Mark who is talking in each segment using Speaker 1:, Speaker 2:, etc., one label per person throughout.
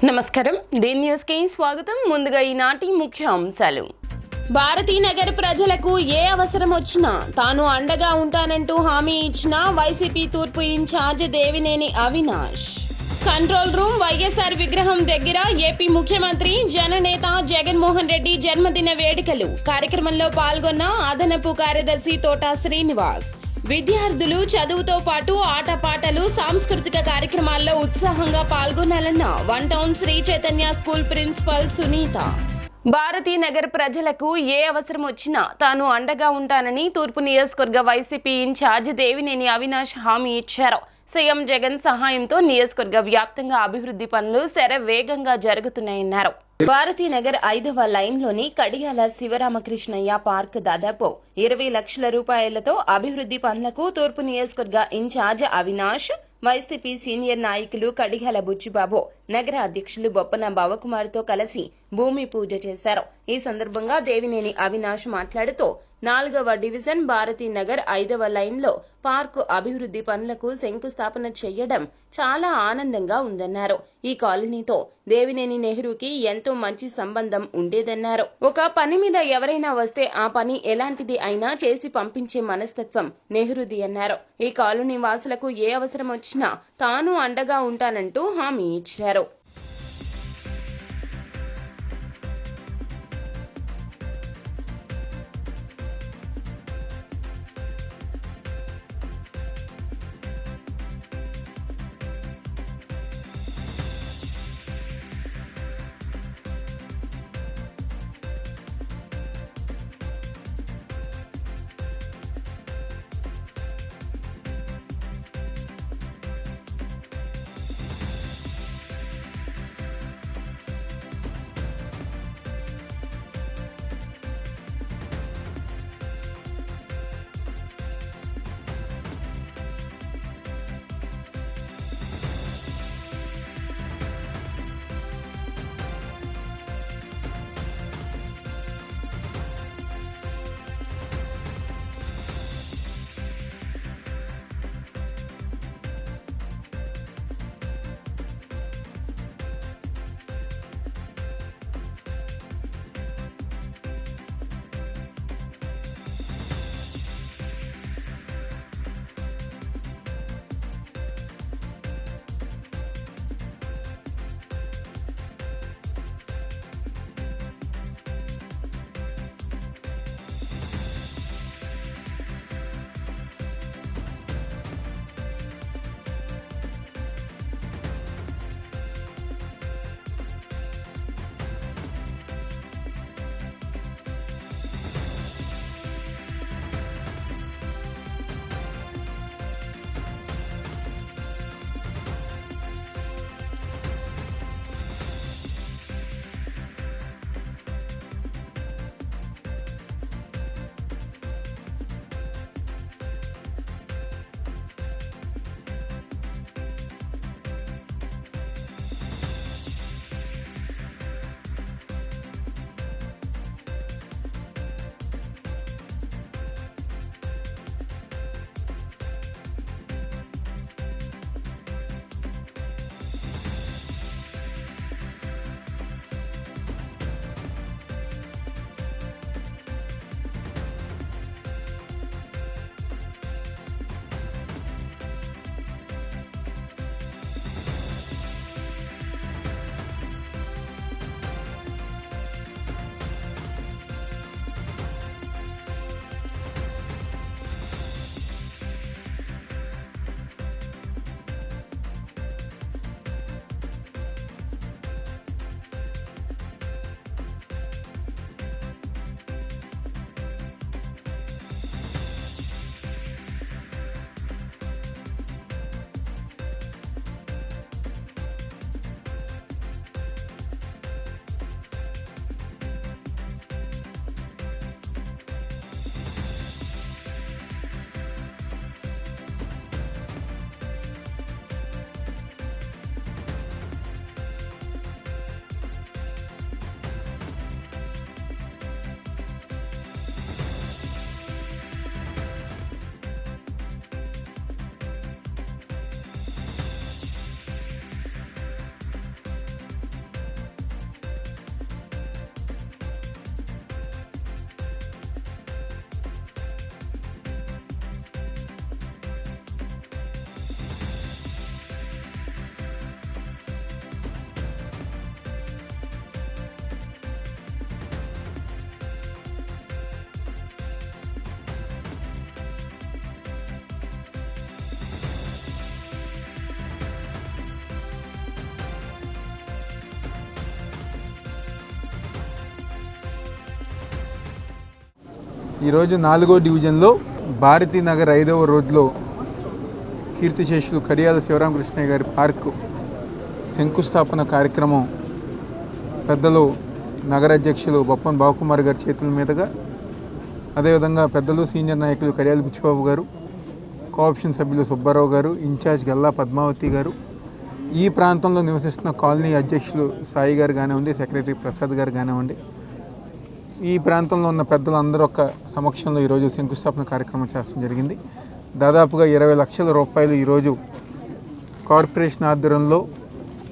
Speaker 1: నమస్కారం D news కి స్వాగతం. ముందుగా ఈనాటి ముఖ్య అంశాలు.
Speaker 2: భారతీనగర్ ప్రజలకు ఏ అవసరం వచ్చినా తాను అండగా ఉంటానంటూ హామీ ఇచ్చిన వైసీపీ తూర్పు incharge Devineni Avinash. Control room YSR విగ్రహం దగ్గర ఏపీ ముఖ్యమంత్రి జననేత జగన్మోహన్ రెడ్డి జన్మదిన వేడుకలు. కార్యక్రమంలో పాల్గొన్న అదనపు కార్యదర్శి తోట శ్రీనివాస్. విద్యార్థులు చదువుతో పాటు ఆటపాటలు సాంస్కృతిక కార్యక్రమాల్లో ఉత్సాహంగా పాల్గొనాలన్న one town Sri Chaitanya school principal Sunitha.
Speaker 1: Bharathinagar ప్రజలకు ఏ అవసరం వచ్చినా తాను అండగా ఉంటానని తూర్పు నియోజకవర్గ వైసీపీ ఇన్ఛార్జ్ దేవినేని అవినాష్ హామీ ఇచ్చారు. సీఎం జగన్ సహాయంతో నియోజకవర్గ వ్యాప్తంగా అభివృద్ధి పనులు శరవేగంగా జరుగుతున్నాయన్నారు. భారతీనగర్ 5వ లైన్లోని కడియాల శివరామకృష్ణయ్య పార్క్ దాదాపు 20 లక్షల రూపాయలతో అభివృద్ధి పనులకు తూర్పు నియోజకవర్గ ఇన్ఛార్జ్ అవినాష్, వైసీపీ సీనియర్ నాయకులు కడియాల బుచ్చిబాబు, నగర అధ్యక్షులు బొప్పన బావకుమార్తో కలిసి భూమి పూజ చేశారు. ఈ సందర్భంగా దేవినేని అవినాష్ మాట్లాడుతూ 4వ డివిజన్ భారతీనగర్ 5వ లైన్లో పార్కు అభివృద్ధి పనులకు శంకుస్థాపన చేయడం చాలా ఆనందంగా ఉందన్నారు. ఈ కాలనీతో దేవినేని నెహ్రూకి ఎంతో మంచి సంబంధం ఉండేదన్నారు. ఒక పని మీద ఎవరైనా వస్తే ఆ పని ఎలాంటిది అయినా చేసి పంపించే మనస్తత్వం నెహ్రూది అన్నారు. ఈ కాలనీ వాసులకు ఏ అవసరం వచ్చినా తాను అండగా ఉంటానంటూ హామీ ఇచ్చారు.
Speaker 3: ఈరోజు 4వ డివిజన్లో భారతీనగర్ 5వ రోడ్లో కీర్తిశేషులు కడియాల శివరామకృష్ణయ్య గారి పార్కు శంకుస్థాపన కార్యక్రమం పెద్దలు నగర అధ్యక్షులు బొప్పన బావకుమార్ గారి చేతుల మీదుగా, అదేవిధంగా పెద్దలు సీనియర్ నాయకులు కడియాల బుచ్చిబాబు గారు, కోఆప్షన్ సభ్యులు సుబ్బారావు గారు, ఇన్ఛార్జ్ గల్లా పద్మావతి గారు, ఈ ప్రాంతంలో నివసిస్తున్న కాలనీ అధ్యక్షులు సాయి గారు కానివ్వండి, సెక్రటరీ ప్రసాద్ గారు కానివ్వండి, ఈ ప్రాంతంలో ఉన్న పెద్దలందరూ ఒక సమక్షంలో ఈరోజు శంకుస్థాపన కార్యక్రమం చేయడం జరిగింది. దాదాపుగా 20 లక్షల రూపాయలు ఈరోజు కార్పొరేషన్ ఆధ్వర్యంలో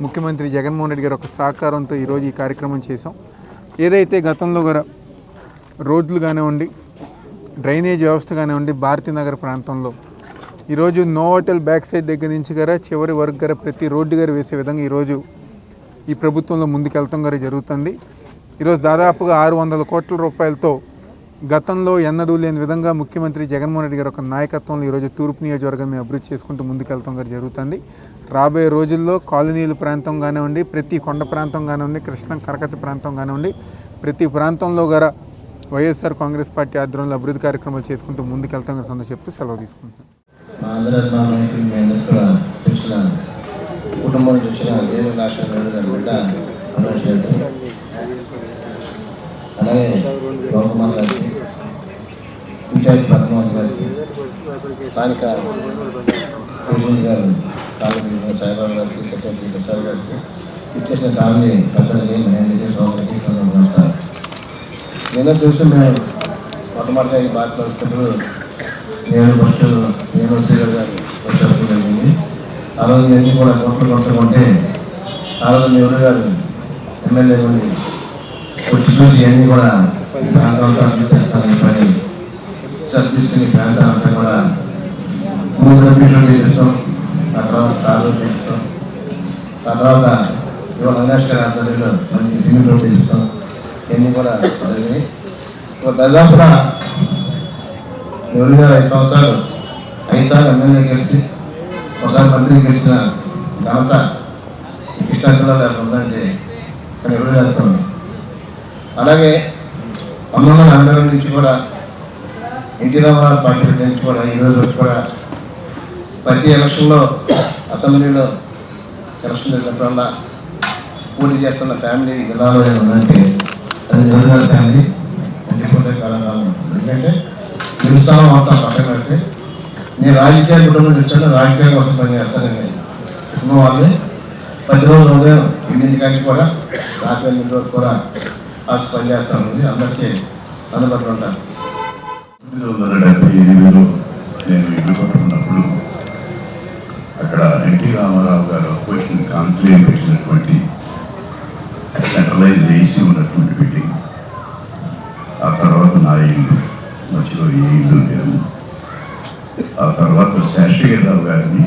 Speaker 3: ముఖ్యమంత్రి జగన్మోహన్ రెడ్డి గారు ఒక సహకారంతో ఈరోజు ఈ కార్యక్రమం చేశాం. ఏదైతే గతంలో కూడా రోడ్లు కానివ్వండి, డ్రైనేజ్ వ్యవస్థ కానివ్వండి, భారతీనగర్ ప్రాంతంలో ఈరోజు నోవోటల్ బ్యాక్ సైడ్ దగ్గర నుంచి గారా చివరి వరకు గారా ప్రతి రోడ్డు గారు వేసే విధంగా ఈరోజు ఈ ప్రభుత్వంలో ముందుకెళ్తాం గారు జరుగుతుంది. ఈరోజు దాదాపుగా 600 కోట్ల రూపాయలతో గతంలో ఎన్నడూ లేని విధంగా ముఖ్యమంత్రి జగన్మోహన్ రెడ్డి గారు ఒక నాయకత్వంలో ఈరోజు తూర్పు నియోజకవర్గాన్ని అభివృద్ధి చేసుకుంటూ ముందుకెళ్తాం గారు జరుగుతుంది. రాబోయే రోజుల్లో కాలనీల ప్రాంతం కానివ్వండి, ప్రతి కొండ ప్రాంతం కానివ్వండి, కృష్ణ కరకత్తి ప్రాంతం కానివ్వండి, ప్రతి ప్రాంతంలో గారా వైఎస్ఆర్ కాంగ్రెస్ పార్టీ ఆధ్వర్యంలో అభివృద్ధి కార్యక్రమాలు చేసుకుంటూ ముందుకెళ్తాం గారు చెప్తూ సెలవు తీసుకుంటున్నాను.
Speaker 4: మా అందరూ మా నాయకులు మీ అందరూ కూడా తెలిసిన కుటుంబం నుంచి వచ్చిన దేవి రాష్ట్ర గారి బిడ్డ అమలు చేయాలి. అలాగే బావకుమార్ గారికి, ఇన్ఛార్జ్ పద్మావతి గారికి, స్థానిక ప్రెసిడెంట్ గారు కాలనీ సాయిబాబు గారికి, సెక్రటరీ ప్రసాద్ గారికి, ఇచ్చేసిన కాలనీ పెద్దలకి, మహేంద్రకి, సోదరికి నమస్కారం. ఏదో చూసి మేము మొట్టమొదటిగా ఈ బాధ్యత వచ్చినప్పుడు నేను ఫస్ట్ శ్రీధర్ గారు వచ్చేప్పుడు జరిగింది. ఆ రోజు అన్నీ కూడా కొట్టుకుంటే ఆ రోజు నెహ్రూ గారు ఎమ్మెల్యే నుండి వచ్చి చూసి అన్నీ కూడా ఈ ప్రాంతాలతో అభివృద్ధి పని సార్ తీసుకుని ప్రాంతాలంతా కూడా 3 రూపాయలు చేస్తాం, ఆ తర్వాత 4 రూపాయలు చేస్తాం, ఆ తర్వాత ఇవాళ అవినాష్ గారి ఆధ్వర్యంలో మంచి సిమెంట్ రోడ్డు చేస్తాం. ఇవన్నీ కూడా జరిగినాయి. దాదాపుగా నెహ్రూ గారు 5 సంవత్సరాలు 5 సార్లు ఎమ్మెల్యే గెలిచి ఒకసారి మంత్రి గెలిచిన ఘనత కృష్ణా జిల్లాలో ఉందంటే నెహ్రూ గారితో. అలాగే 1940 నుంచి కూడా ఎన్టీ రామారావు పార్టీ నుంచి కూడా ఈరోజు కూడా ప్రతి ఎలక్షన్లో అసెంబ్లీలో ఎలక్షన్ జరిగినప్పుడల్లా పోటీ చేస్తున్న ఫ్యామిలీ జిల్లాలో ఉందంటే అది నెహ్రూ గారి ఫ్యామిలీ ఎండిపోతే కాలం. ఎందుకంటే గెలుస్తాను మొత్తం పక్కన పెడితే నేను రాజకీయ కుటుంబం తెచ్చాను, రాజకీయాల కోసం పనిచేస్తానని కుటుంబం వాళ్ళే ప్రతిరోజు ఉదయం 8 గంటలకు కూడా రాత్రి 8 వరకు కూడా ఆఫీస్ పనిచేస్తాను. అందరికీ అందుబాటులో ఉంటాను.
Speaker 5: 1978లో నేను ఇల్లు కొట్టుకున్నప్పుడు అక్కడ ఎన్టీ రామారావు గారు అపోజిషన్ కాంక్లేవ్ పెట్టినటువంటి సెంట్రలైజ్ ఏసీ ఉన్నటువంటి బిల్డింగ్. ఆ తర్వాత నా ఇల్లు మధ్యలో ఏ ఇల్లు లేదు. ఆ తర్వాత శేషగిరిరావు గారిని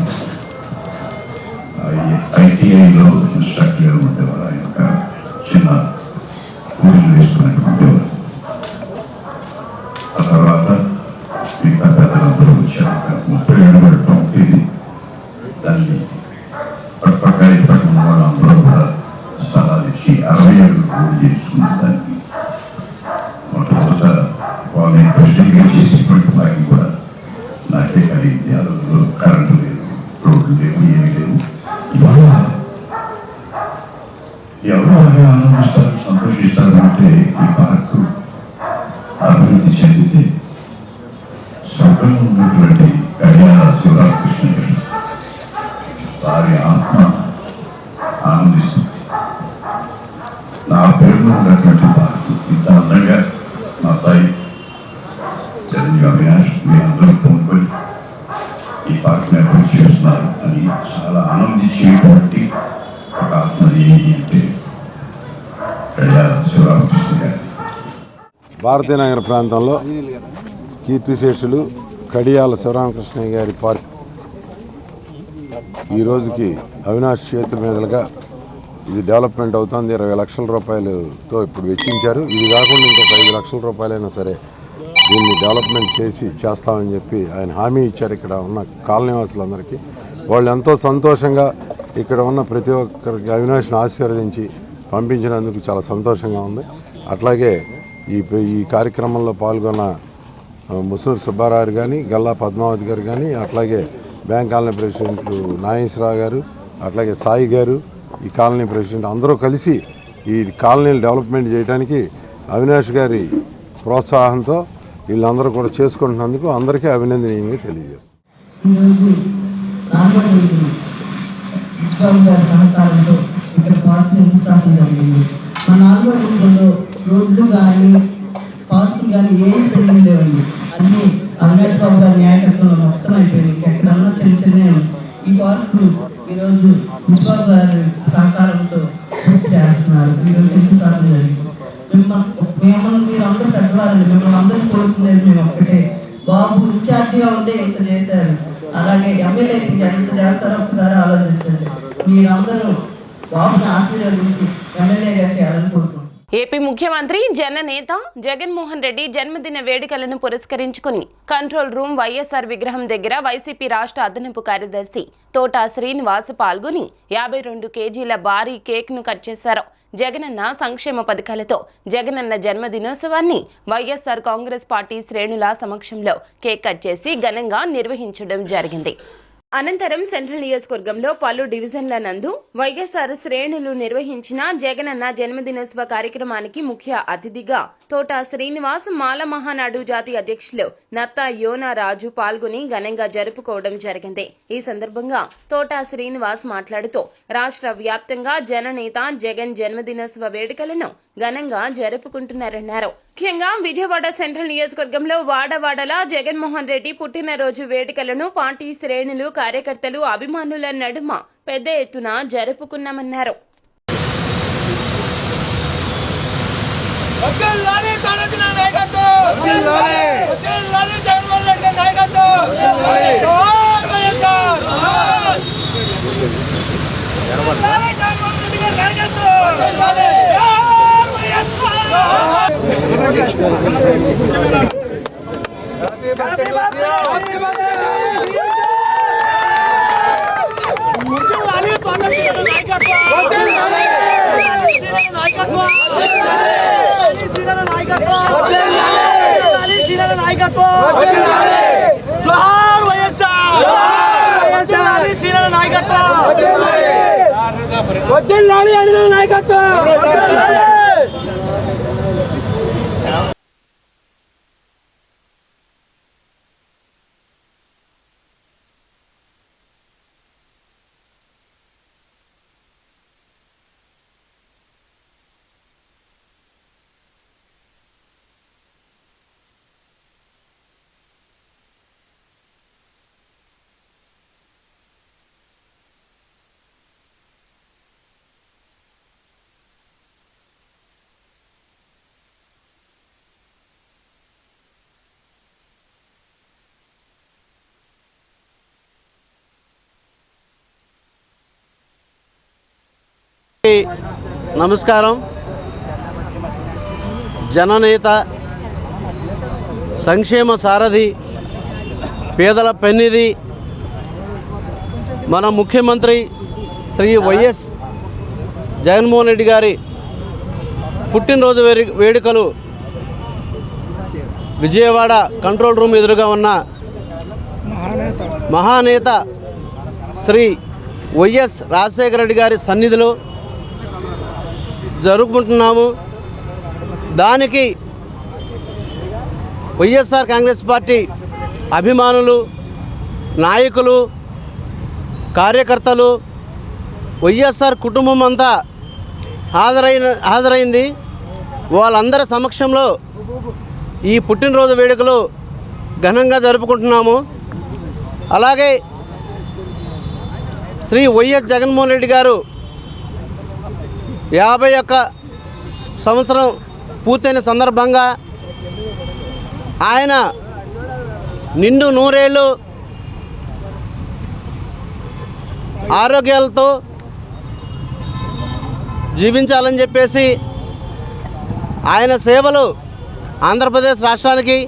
Speaker 5: ఐటీఐలో ఇన్స్ట్రక్టర్గా ఉండేవారు. ఆయన ఒక చిన్న పూజలు వేసుకున్నటువంటివారు. ఆ తర్వాత మిగతా పెద్దలందరూ వచ్చాక 37 పడుతుంది. దాన్ని పట్టుపక్క పట్టిన వాళ్ళు అందరూ కూడా స్థలాలు ఇచ్చి 67 పూజలు చేసుకున్న దానికి మొట్టమొదట వాళ్ళని ప్రెసిడెంట్గా చేసేటువంటి బాకీ కూడా నాకే కలిగింది. ఆ రోజుల్లో కరెంటు లేదు, రోడ్లు లేవు, ఏమీ లేవు. ఇవాళ ఎవరు అలాగే ఆనందిస్తారు, సంతోషిస్తారు అంటే ఈ పార్కు అభివృద్ధి చెందితే స్వర్గంలో ఉన్నటువంటి కడియాల శివరామకృష్ణ గారు వారి ఆత్మ ఆనందిస్తుంది. నా పేరులో ఉన్నటువంటి పార్కు ఇంత అందంగా మా అబ్బాయి చిరంజీవి అవినాష్ మీ అందరూ కొనుక్కొని ఈ పార్క్ని అభివృద్ధి చేస్తున్నారు అని చాలా ఆనందించేటువంటి ఒక ఆత్మది అంటే కడియాల శివరామకృష్ణ గారి.
Speaker 6: భారతీనగర్ ప్రాంతంలో కీర్తిశేషులు కడియాల శివరామకృష్ణయ్య గారి పార్క్ ఈ రోజుకి అవినాష్ చేతుల మీదుగా ఇది డెవలప్మెంట్ అవుతుంది. 20 లక్షల రూపాయలతో ఇప్పుడు వెచ్చించారు. ఇది కాకుండా ఇంకొక 5 లక్షల రూపాయలైనా సరే దీన్ని డెవలప్మెంట్ చేస్తామని చెప్పి ఆయన హామీ ఇచ్చారు. ఇక్కడ ఉన్న కాలనీవాసులందరికీ వాళ్ళు ఎంతో సంతోషంగా ఇక్కడ ఉన్న ప్రతి ఒక్కరికి అవినాష్ని ఆశీర్వదించి పంపించినందుకు చాలా సంతోషంగా ఉంది. అట్లాగే ఈ కార్యక్రమంలో పాల్గొన్న ముసూరు సుబ్బారావు కానీ, గల్లా పద్మావతి గారు కానీ, అట్లాగే బ్యాంక్ కాలనీ ప్రెసిడెంట్లు నాగేశ్వరరావు గారు, అట్లాగే సాయి గారు, ఈ కాలనీ ప్రెసిడెంట్ అందరూ కలిసి ఈ కాలనీలు డెవలప్మెంట్ చేయడానికి అవినాష్ గారి ప్రోత్సాహంతో వీళ్ళందరూ కూడా చేసుకుంటున్నందుకు అందరికీ అభినందనీయంగా తెలియజేస్తాం.
Speaker 7: ఈరోజు రాబోయే రోజున విద్వాన్ గారి సహకారంతో ఇక్కడ పార్క్ శంకుస్థాపన జరిగింది. మా 4వ డివిజన్లో రోడ్లు కానీ పార్కులు కానీ ఏం పెండింగ్ లేవండి. అన్నీ అవినాష్ బాబు గారి నాయకత్వంలో మొత్తం అయిపోయింది. ఎక్కడన్నా చిన్న చిన్న ఈ పార్కులు ఈరోజు విద్వాన్ గారి సహకారంతో పూర్తి చేస్తున్నారు. ఈరోజు శంకుస్థాపన జరిగింది. మిమ్మల్ని మీరు అందరూ పెద్దవారండి, మిమ్మల్ని అందరూ కోరుకునేది మేము ఒక్కటే, బాబు ఇన్ఛార్జిగా ఉండే ఇంత చేశారు, అలాగే ఎమ్మెల్యేకి ఎంత చేస్తారో ఒకసారి ఆలోచించండి. మీరందరూ బాబుని ఆశీర్వదించి ఎమ్మెల్యేగా చేయాలని కోరుకుంటున్నాం.
Speaker 1: ఏపీ ముఖ్యమంత్రి జననేత జగన్మోహన్ రెడ్డి జన్మదిన వేడుకలను పురస్కరించుకుని కంట్రోల్ రూమ్ వైఎస్ఆర్ విగ్రహం దగ్గర వైసీపీ రాష్ట్ర అదనపు కార్యదర్శి తోటా శ్రీనివాస్ పాల్గొని 52 కేజీల భారీ కేక్ను కట్ చేశారు. జగనన్న సంక్షేమ పథకాలతో జగనన్న జన్మదినోత్సవాన్ని వైఎస్ఆర్ కాంగ్రెస్ పార్టీ శ్రేణుల సమక్షంలో కేక్ కట్ చేసి ఘనంగా నిర్వహించడం జరిగింది. అనంతరం సెంట్రల్ నియోజకవర్గంలో పలు డివిజన్ల నందు వైఎస్ఆర్ శ్రేణులు నిర్వహించిన జగనన్న జన్మదినోత్సవ కార్యక్రమానికి ముఖ్య అతిథిగా తోటా శ్రీనివాస్, మాల మహానాడు జాతీయ అధ్యక్షులు నత్తా యోనా రాజు పాల్గొని ఘనంగా జరుపుకోవడం జరిగింది. ఈ సందర్భంగా తోటా శ్రీనివాస్ మాట్లాడుతూ రాష్ట్ర వ్యాప్తంగా జననేత జగన్ జన్మదినోత్సవ వేడుకలను ఘనంగా జరుపుకుంటున్నారన్నారు. ముఖ్యంగా విజయవాడ సెంట్రల్ నియోజకవర్గంలో వాడవాడలా జగన్మోహన్ రెడ్డి పుట్టినరోజు వేడుకలను పార్టీ శ్రేణులు, కార్యకర్తలు, అభిమానుల నడుమ పెద్ద ఎత్తున జరుపుకున్నామన్నారు.
Speaker 8: నమస్కారం. జననేత, సంక్షేమ సారథి, పేదల పెన్నిధి మన ముఖ్యమంత్రి శ్రీ వైఎస్ జగన్మోహన్ రెడ్డి గారి పుట్టినరోజు వేడుకలు విజయవాడ కంట్రోల్ రూమ్ ఎదురుగా ఉన్న మహానేత శ్రీ వైఎస్ రాజశేఖర రెడ్డి గారి సన్నిధిలో జరుపుకుంటున్నాము. దానికి వైఎస్ఆర్ కాంగ్రెస్ పార్టీ అభిమానులు, నాయకులు, కార్యకర్తలు, వైఎస్ఆర్ కుటుంబం అంతా హాజరైంది. వాళ్ళందరి సమక్షంలో ఈ పుట్టినరోజు వేడుకలు ఘనంగా జరుపుకుంటున్నాము. అలాగే శ్రీ వైఎస్ జగన్మోహన్ రెడ్డి గారు 51 సంవత్సరం పూర్తయిన సందర్భంగా ఆయన నిండు 100 ఏళ్ళు ఆరోగ్యాలతో జీవించాలని చెప్పేసి ఆయన సేవలు ఆంధ్రప్రదేశ్ రాష్ట్రానికి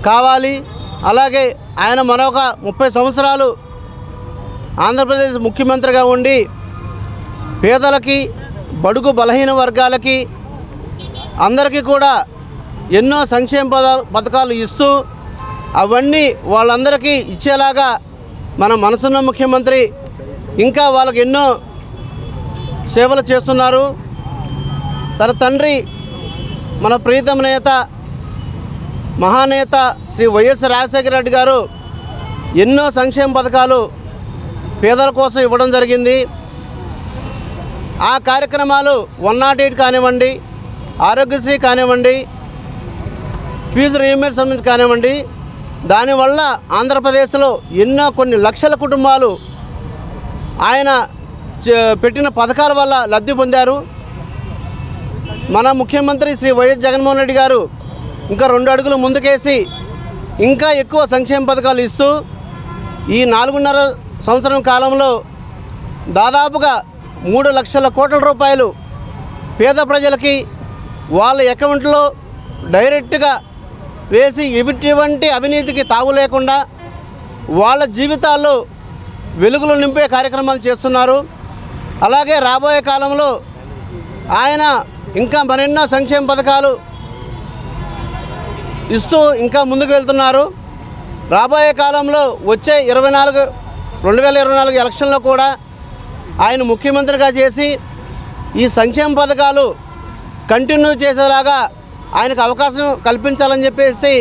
Speaker 8: కావాలి. అలాగే ఆయన మరొక 30 సంవత్సరాలు ఆంధ్రప్రదేశ్ ముఖ్యమంత్రిగా ఉండి పేదలకి, బడుగు బలహీన వర్గాలకి అందరికీ కూడా ఎన్నో సంక్షేమ పథకాలు ఇస్తూ అవన్నీ వాళ్ళందరికీ ఇచ్చేలాగా మన మనసున్న ముఖ్యమంత్రి ఇంకా వాళ్ళకి ఎన్నో సేవలు చేస్తున్నారు. తన తండ్రి మన ప్రీతమ నేత మహానేత శ్రీ వైఎస్ రాజశేఖర రెడ్డి గారు ఎన్నో సంక్షేమ పథకాలు పేదల కోసం ఇవ్వడం జరిగింది. ఆ కార్యక్రమాలు 108 కానివ్వండి, ఆరోగ్యశ్రీ కానివ్వండి, ఫీజు రీయింబర్స్మెంట్ కానివ్వండి, దానివల్ల ఆంధ్రప్రదేశ్లో ఎన్నో కొన్ని లక్షల కుటుంబాలు ఆయన పెట్టిన పథకాల వల్ల లబ్ధి పొందారు. మన ముఖ్యమంత్రి శ్రీ వైఎస్ జగన్మోహన్ రెడ్డి గారు ఇంకా 2 అడుగులు ముందుకేసి ఇంకా ఎక్కువ సంక్షేమ పథకాలు ఇస్తూ ఈ 4.5 సంవత్సరం కాలంలో దాదాపుగా 3 లక్షల కోట్ల రూపాయలు పేద ప్రజలకి వాళ్ళ అకౌంట్లో డైరెక్ట్గా వేసి ఎటువంటి అవినీతికి తావు లేకుండా వాళ్ళ జీవితాల్లో వెలుగులు నింపే కార్యక్రమాలు చేస్తున్నారు. అలాగే రాబోయే కాలంలో ఆయన ఇంకా మరెన్నో సంక్షేమ పథకాలు ఇస్తూ ఇంకా ముందుకు వెళ్తున్నారు. రాబోయే కాలంలో వచ్చే 2024 ఎలక్షన్లో కూడా ఆయన ముఖ్యమంత్రిగా చేసి ఈ సంక్షేమ పథకాలు కంటిన్యూ చేసేలాగా ఆయనకు అవకాశం కల్పించాలని చెప్పేసి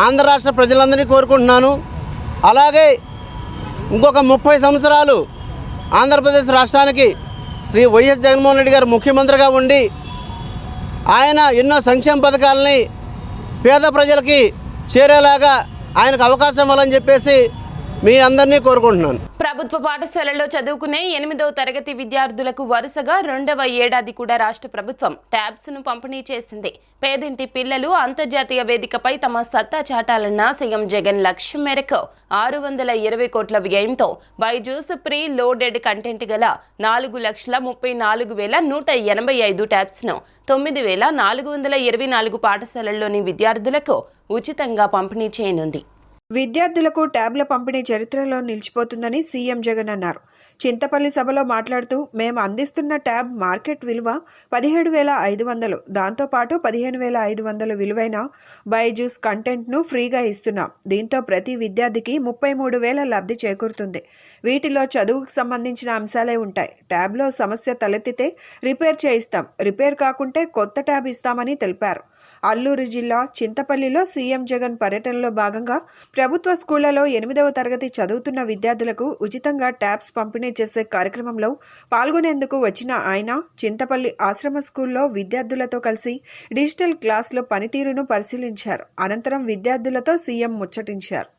Speaker 8: ఆంధ్ర రాష్ట్ర ప్రజలందరినీ కోరుకుంటున్నాను. అలాగే ఇంకొక 30 సంవత్సరాలు ఆంధ్రప్రదేశ్ రాష్ట్రానికి శ్రీ వైఎస్ జగన్మోహన్ రెడ్డి గారు ముఖ్యమంత్రిగా ఉండి ఆయన ఎన్నో సంక్షేమ పథకాలని పేద ప్రజలకి చేరేలాగా ఆయనకు అవకాశం ఇవ్వాలని చెప్పేసి మీ అందరినీ కోరుకుంటున్నాను.
Speaker 1: ప్రభుత్వ పాఠశాలల్లో చదువుకునే 8వ తరగతి విద్యార్థులకు వరుసగా 2వ ఏడాది కూడా రాష్ట్ర ప్రభుత్వం ట్యాబ్స్ ను పంపిణీ చేసింది. పేదింటి పిల్లలు అంతర్జాతీయ వేదికపై తమ సత్తా చాటాలన్న సీఎం జగన్ లక్ష్యం మేరకు 620 కోట్ల వ్యయంతో బైజూస్ ప్రీ లోడెడ్ కంటెంట్ గల 4,34,185 ట్యాబ్స్ ను 9,424 పాఠశాలల్లోని విద్యార్థులకు ఉచితంగా పంపిణీ చేయనుంది.
Speaker 9: విద్యార్థులకు ట్యాబ్ల పంపిణీ చరిత్రలో నిలిచిపోతుందని సీఎం జగన్ అన్నారు. చింతపల్లి సభలో మాట్లాడుతూ మేము అందిస్తున్న ట్యాబ్ మార్కెట్ విలువ 17,500, దాంతోపాటు 15,500 విలువైన బైజూస్ కంటెంట్ను ఫ్రీగా ఇస్తున్నాం. దీంతో ప్రతి విద్యార్థికి 33,000 లబ్ధి చేకూరుతుంది. వీటిలో చదువుకు సంబంధించిన అంశాలే ఉంటాయి. ట్యాబ్లో సమస్య తలెత్తితే రిపేర్ చేయిస్తాం, రిపేర్ కాకుంటే కొత్త ట్యాబ్ ఇస్తామని తెలిపారు. అల్లూరు జిల్లా చింతపల్లిలో సీఎం జగన్ పర్యటనలో భాగంగా ప్రభుత్వ స్కూళ్లలో 8వ తరగతి చదువుతున్న విద్యార్థులకు ఉచితంగా ట్యాబ్స్ పంపిణీ చేసే కార్యక్రమంలో పాల్గొనేందుకు వచ్చిన ఆయన చింతపల్లి ఆశ్రమ స్కూల్లో విద్యార్థులతో కలిసి డిజిటల్ క్లాసులో పనితీరును పరిశీలించారు. అనంతరం విద్యార్థులతో సీఎం ముచ్చటించారు.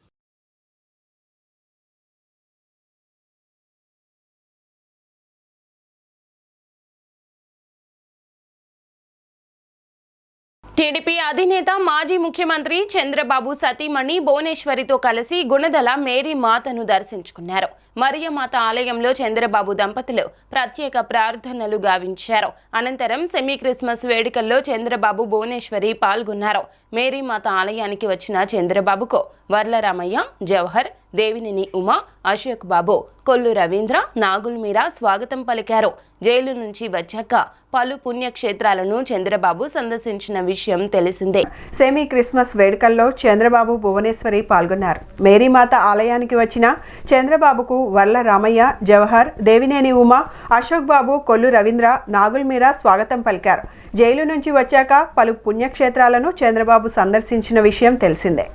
Speaker 1: టీడీపీ అధినేత మాజీ ముఖ్యమంత్రి చంద్రబాబు సతీమణి భువనేశ్వరితో కలిసి గుణదల మేరీ మాతను దర్శించుకున్నారు. మరియమాత ఆలయంలో చంద్రబాబు దంపతులు ప్రత్యేక ప్రార్థనలు గావించారు. అనంతరం సెమీ క్రిస్మస్ వేడుకల్లో చంద్రబాబు భువనేశ్వరి పాల్గొన్నారు. మేరీమాత ఆలయానికి వచ్చిన చంద్రబాబుకు వర్లరామయ్య, జవహర్, దేవినేని ఉమా, అశోక్ బాబు, కొల్లు రవీంద్ర, నాగుల్ మీరా స్వాగతం పలికారు. జైలు నుంచి వచ్చాక పలు పుణ్యక్షేత్రాలను చంద్రబాబు సందర్శించిన విషయం తెలిసిందే.
Speaker 9: సెమీ క్రిస్మస్ వేడుకల్లో చంద్రబాబు భువనేశ్వరి పాల్గొన్నారు. మేరీమాత ఆలయానికి వచ్చిన చంద్రబాబుకు వర్ల రామయ్య, జవహర్, దేవినేని ఉమా, అశోక్ బాబు, కొల్లు రవీంద్ర, నాగుల్ మీరా స్వాగతం పలికారు. జైలు నుంచి వచ్చాక పలు పుణ్యక్షేత్రాలను చంద్రబాబు సందర్శించిన విషయం తెలిసిందే.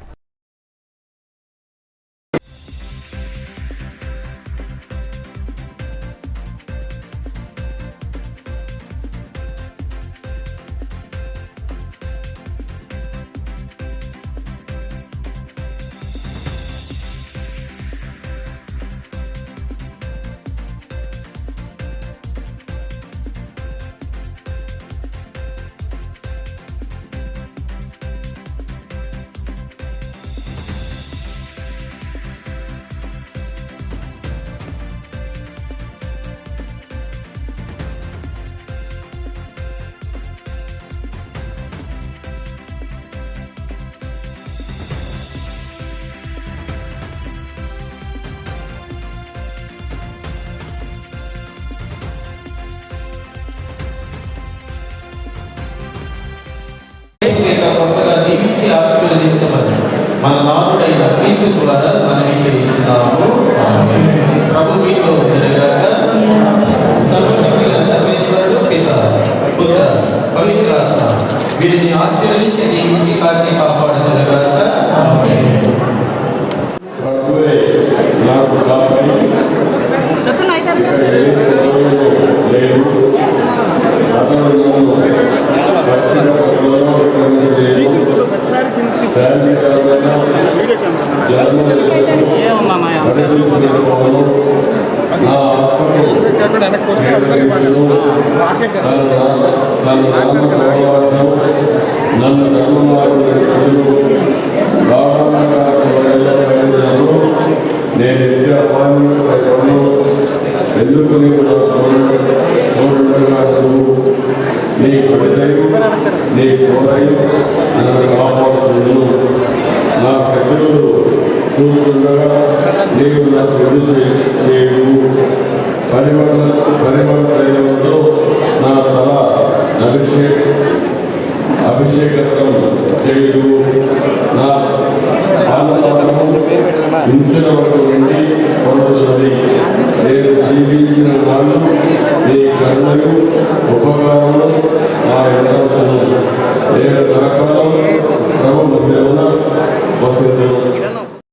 Speaker 4: చదివించి కాచి కాపాడుతున్న
Speaker 10: అభిషేకం చేయు నా ఇంచిన వరకు నుండి పొందుతున్నది. నేను జీవించిన నాడు నీ కరుణలు ఉపకారము నా యథార్థము నేను నరకాలం ప్రభు మధ్యమున వసించును.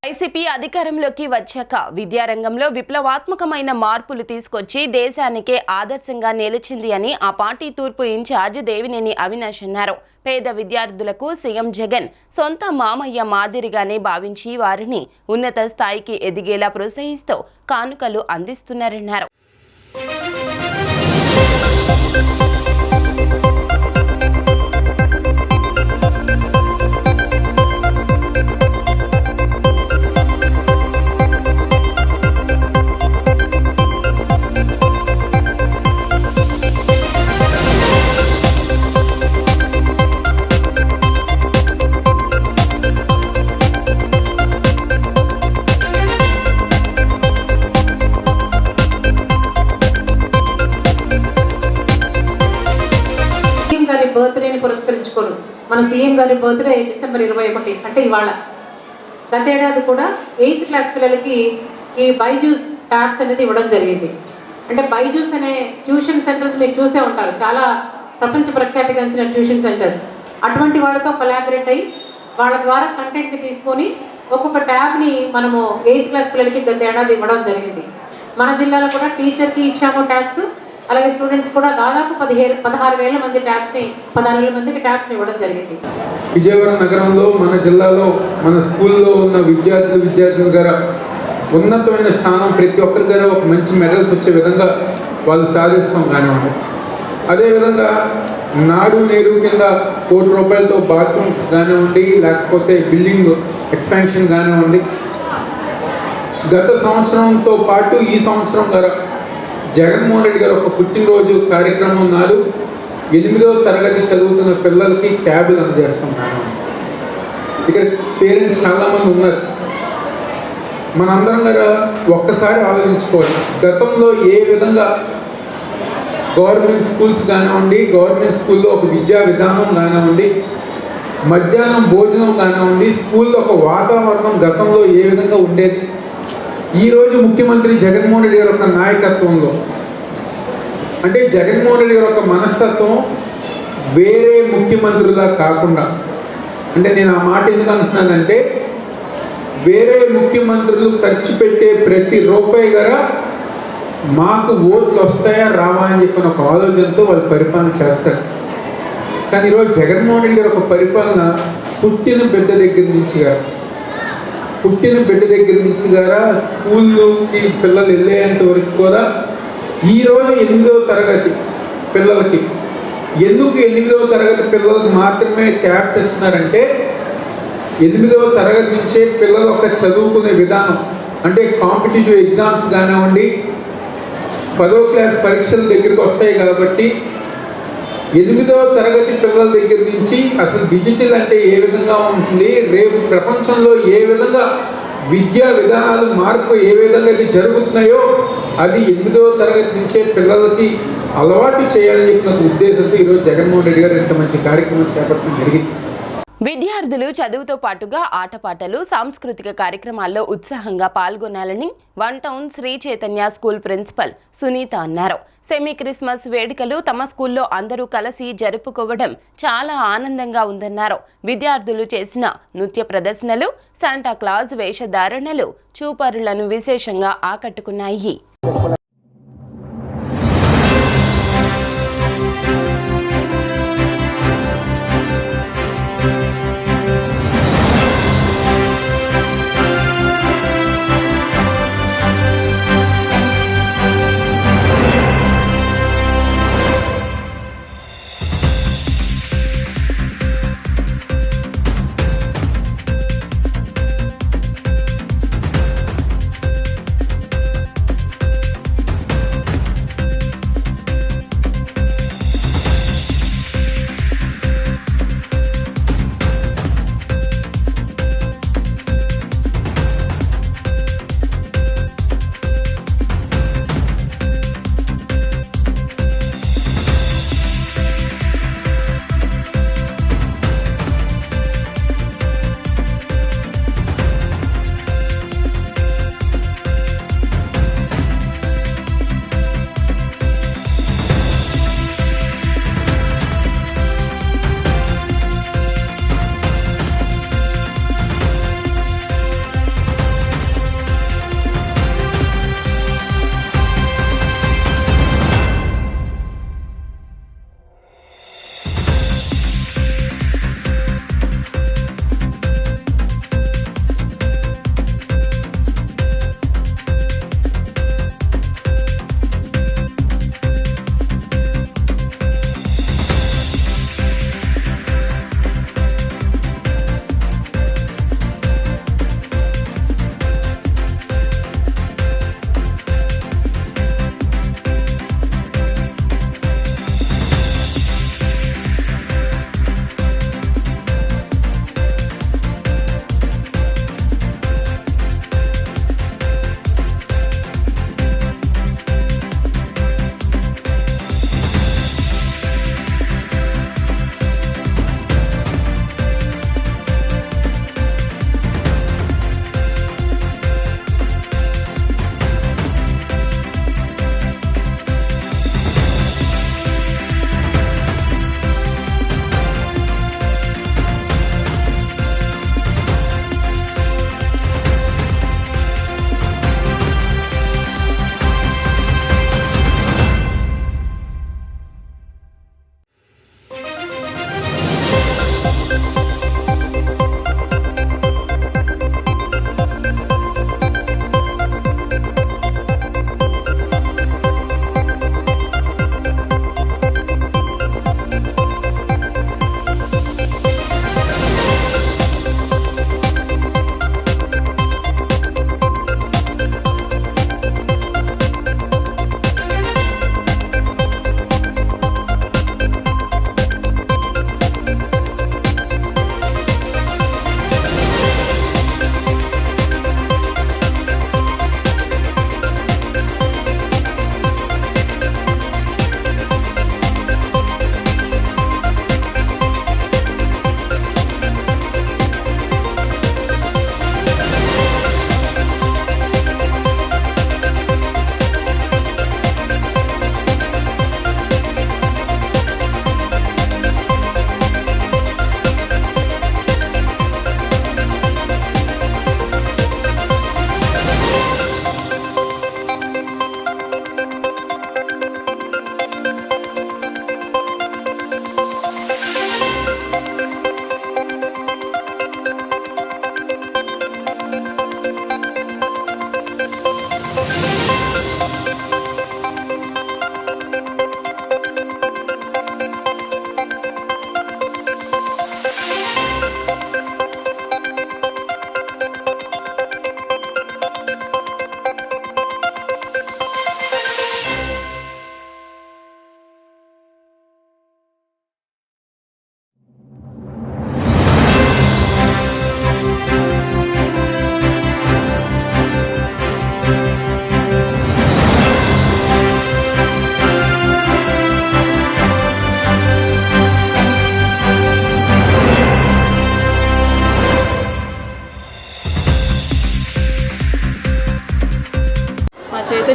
Speaker 1: వైసీపీ అధికారంలోకి వచ్చాక విద్యారంగంలో విప్లవాత్మకమైన మార్పులు తీసుకొచ్చి దేశానికే ఆదర్శంగా నిలిచింది అని ఆ పార్టీ తూర్పు ఇన్ఛార్జ్ దేవినేని అవినాష్ అన్నారు. పేద విద్యార్థులకు సీఎం జగన్ సొంత మామయ్య మాదిరిగానే భావించి వారిని ఉన్నత స్థాయికి ఎదిగేలా ప్రోత్సహిస్తూ కానుకలు అందిస్తున్నారన్నారు.
Speaker 11: గారి బర్త్డేని పురస్కరించుకోను మన సీఎం గారి బర్త్డే డిసెంబర్ 21 అంటే ఇవాళ. గతేడాది కూడా 8th క్లాస్ పిల్లలకి ఈ బైజూస్ ట్యాబ్స్ అనేది ఇవ్వడం జరిగింది. అంటే బైజూస్ అనే ట్యూషన్ సెంటర్స్ మీరు చూసే ఉంటారు, చాలా ప్రపంచ ప్రఖ్యాతిగాంచిన ట్యూషన్ సెంటర్స్. అటువంటి వాళ్ళతో కొలాబరేట్ అయ్యి వాళ్ళ ద్వారా కంటెంట్ని తీసుకొని ఒక్కొక్క ట్యాబ్ని మనము 8th క్లాస్ పిల్లలకి గతేడాది ఇవ్వడం జరిగింది. మన జిల్లాలో కూడా టీచర్కి ఇచ్చాము ట్యాబ్స్, అలాగే స్టూడెంట్స్ కూడా దాదాపు 16,000 మంది ట్యాబ్స్ని 16,000 మందికి ట్యాబ్స్ని ఇవ్వడం జరిగింది.
Speaker 3: విజయవాడ నగరంలో మన జిల్లాలో మన స్కూల్లో ఉన్న విద్యార్థుల ద్వారా ఉన్నతమైన స్థానం ప్రతి ఒక్కరి ద్వారా ఒక మంచి మెడల్స్ వచ్చే విధంగా వాళ్ళు సాధిస్తాం కానివ్వండి. అదేవిధంగా నాడు నేరు కింద ₹1 కోటి బాత్రూమ్స్ కానివ్వండి, లేకపోతే బిల్డింగ్ ఎక్స్పాన్షన్ కానివ్వండి. గత సంవత్సరంతో పాటు ఈ సంవత్సరం ద్వారా జగన్మోహన్ రెడ్డి గారు ఒక పుట్టినరోజు కార్యక్రమం నాడు 8వ తరగతి చదువుతున్న పిల్లలకి ట్యాబ్లు అందజేస్తున్నాను. ఇక్కడ పేరెంట్స్ చాలామంది ఉన్నారు. మనందరం గారు ఒక్కసారి ఆలోచించుకోవాలి, గతంలో ఏ విధంగా గవర్నమెంట్ స్కూల్స్ కానివ్వండి, గవర్నమెంట్ స్కూల్లో ఒక విద్యా విధానం కానివ్వండి, మధ్యాహ్నం భోజనం కానివ్వండి, స్కూల్లో ఒక వాతావరణం గతంలో ఏ విధంగా ఉండేది. ఈరోజు ముఖ్యమంత్రి జగన్మోహన్ రెడ్డి గారి యొక్క నాయకత్వంలో, అంటే జగన్మోహన్ రెడ్డి గారి యొక్క మనస్తత్వం వేరే ముఖ్యమంత్రులా కాకుండా, అంటే నేను ఆ మాట ఎందుకు అంటున్నానంటే, వేరే ముఖ్యమంత్రులు ఖర్చు పెట్టే ప్రతి రూపాయి గారా మాకు ఓట్లు వస్తాయా రావా అని చెప్పిన ఒక ఆలోచనతో వాళ్ళు పరిపాలన చేస్తారు. కానీ ఈరోజు జగన్మోహన్ రెడ్డి గారి ఒక పరిపాలన పుట్టిన బిడ్డ దగ్గర నుంచి గారా స్కూల్లోకి పిల్లలు వెళ్ళేంత వరకు కూడా ఈరోజు 8వ తరగతి పిల్లలకి, ఎందుకు 8వ తరగతి పిల్లలకు మాత్రమే ట్యాబ్స్ ఇస్తున్నారంటే, 8వ తరగతి నుంచే పిల్లలు ఒక చదువుకునే విధానం, అంటే కాంపిటేటివ్ ఎగ్జామ్స్ కానివ్వండి, 10వ క్లాస్ పరీక్షల దగ్గరికి వస్తాయి కాబట్టి 8వ తరగతి పిల్లల దగ్గర నుంచి అసలు డిజిటల్ అంటే ఏ విధంగా ఉంటుంది, రేపు ప్రపంచంలో ఏ విధంగా విద్యా విధానాలు మార్పు ఏ విధంగా జరుగుతున్నాయో అది 8వ తరగతి నుంచే పిల్లలకి అలవాటు చేయాలని చెప్పిన ఉద్దేశంతో ఈరోజు జగన్మోహన్ రెడ్డి గారు ఇంత మంచి కార్యక్రమం చేపట్టడం జరిగింది.
Speaker 1: విద్యార్థులు చదువుతో పాటుగా ఆటపాటలు సాంస్కృతిక కార్యక్రమాల్లో ఉత్సాహంగా పాల్గొనాలని one town Sri Chaitanya school principal Sunitha అన్నారు. సెమీ క్రిస్మస్ వేడుకలు తమ స్కూల్లో అందరూ కలిసి జరుపుకోవడం చాలా ఆనందంగా ఉందన్నారు. విద్యార్థులు చేసిన నృత్య ప్రదర్శనలు, శాంటా క్లాజ్ వేషధారణలు చూపరులను విశేషంగా ఆకట్టుకున్నాయి.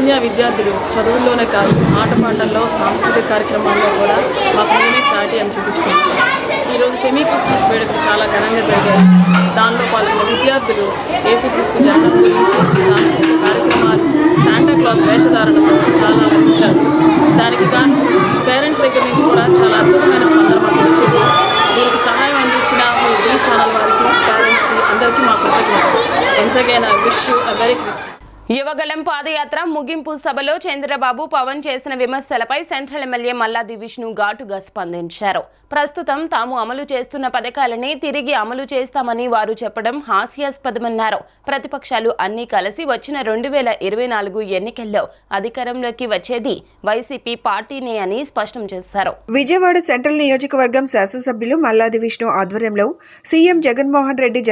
Speaker 7: చైతన్య విద్యార్థులు చదువుల్లోనే కాదు ఆటపాటల్లో సాంస్కృతిక కార్యక్రమాల్లో కూడా మాకు మేమే సాటి అని చూపించుకుంటున్నాం. ఈరోజు సెమీ క్రిస్మస్ వేడుకలు చాలా ఘనంగా జరిగాయి. దానిలో పాల్గొన్న విద్యార్థులు యేసుక్రీస్తు జన్మం గురించి సాంస్కృతిక కార్యక్రమాలు శాంటా క్లాస్ వేషధారణతో చాలా అలరించారు. దానికి గాను పేరెంట్స్ దగ్గర నుంచి కూడా చాలా అద్భుతమైన స్పందన మాకు వచ్చింది. దీనికి సహాయం అందించిన మీ డి ఛానల్ వారికి, పేరెంట్స్కి అందరికీ మా కృతజ్ఞతలు. Once again I wish you a very Christmas.
Speaker 1: Yuvagalam పాదయాత్ర ముగింపు సభలో చంద్రబాబు పవన్ చేసిన విమర్శలపై సెంట్రల్ ఎమ్మెల్యే మల్లాది విష్ణు ఘాటుగా స్పందించారు. ప్రస్తుతం తాము అమలు చేస్తున్న పథకాలనే తిరిగి అమలు చేస్తామని వారు చెప్పడం హాస్యాస్పదమన్నారు. ప్రతిపక్షాలు అన్నీ కలిసి వచ్చిన 2024 ఎన్నికల్లో అధికారంలోకి వచ్చేది వైసీపీ పార్టీనే అని స్పష్టం చేశారు.
Speaker 9: విజయవాడ సెంట్రల్ నియోజకవర్గం శాసనసభ్యులు మల్లాది విష్ణు ఆధ్వర్యంలో సీఎం జగన్మోహన్ రెడ్డి